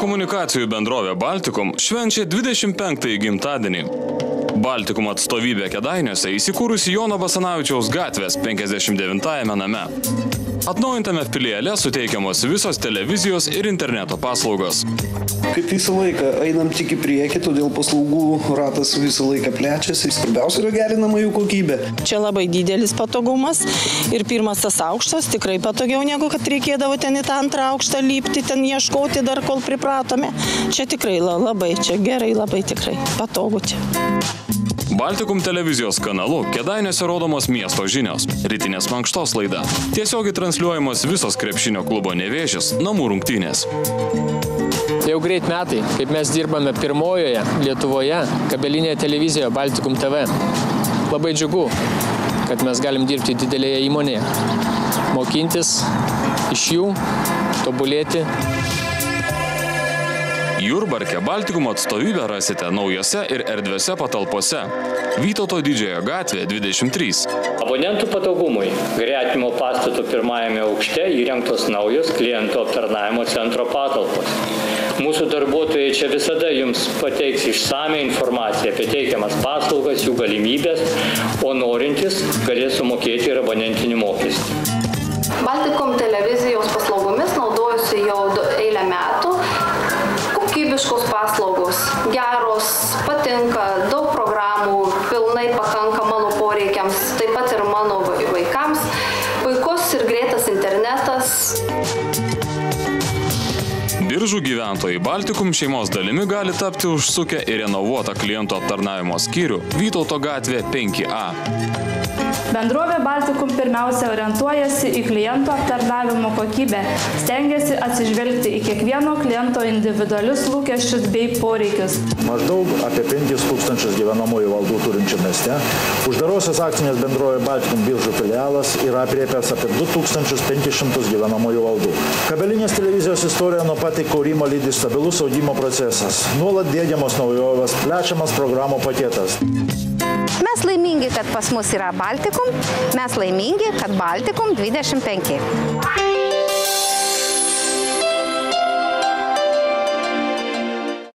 telekomunikacijų bendrovė Baltikum švenčia 25-ąjį gimtadienį. Baltikum atstovybė Kėdainiuose įsikūrusi Jono Basanavičiaus gatvės 59-ame name. Atnaujintame filiale suteikiamos visos televizijos ir interneto paslaugos. Kaip visą laiką einam tik į priekį, todėl paslaugų ratas visą laiką plečiasi. Svarbiausia yra gerinama jų kokybė. Čia labai didelis patogumas ir pirmas tas aukštas tikrai patogiau negu kad reikėdavo ten į tą antrą aukštą lipti, ten ieškoti dar kol pripratome. Čia tikrai labai, čia gerai, labai tikrai patogu čia. Baltikum televizijos kanalu Kėdainiuose rodomos miesto žinios, rytinės mankštos laida. Tiesiogiai transliuojamos visos krepšinio klubo Nevėžis namų rungtynės. Jau greit metai, kaip mes dirbame pirmojoje Lietuvoje kabelinėje televizijoje Baltikum TV. Labai džiugu, kad mes galim dirbti didelėje įmonėje, mokintis iš jų, tobulėti. Jurbarke Baltikum atstovybę rasite naujose ir erdviose patalpose. Vytauto Didžiojo gatvė 23. Abonentų patogumui gretimo pastato pirmajame aukšte įrengtos naujos klientų aptarnavimo centro patalpos. Mūsų darbuotojai čia visada jums pateiks išsamią informaciją apie teikiamas paslaugas, jų galimybės, o norintis galės sumokėti ir abonentinį mokestį. Baltikum televizijos paslaugomis naudojusi jau eilę metų. Kokybiškos paslaugos, geros, patinka, daug programų, pilnai pakanka mano poreikiams, taip pat ir mano vaikams, puikus ir greitas internetas. Biržų gyventojai Baltikum šeimos dalimi gali tapti užsukę į renovuotą klientų aptarnavimo skyrių Vytauto gatvė 5A. Bendrovė Baltikum pirmiausia orientuojasi į klientų aptarnavimo kokybę, stengiasi atsižvelgti į kiekvieno kliento individualius lūkesčius bei poreikius. Maždaug apie 5000 gyvenamųjų valdų turinčių mieste uždarosios akcinės bendrovė Baltikum Biržų filialas yra aprėpęs apie 2500 gyvenamųjų valdų. Kabelinės televizijos istorija nuo pat įkūrimo lydi stabilus augimo procesas, nuolat diegiamos naujovės, plečiamas programų paketas. Mes laimingi, kad pas mus yra Baltikum, mes laimingi, kad Baltikum 25.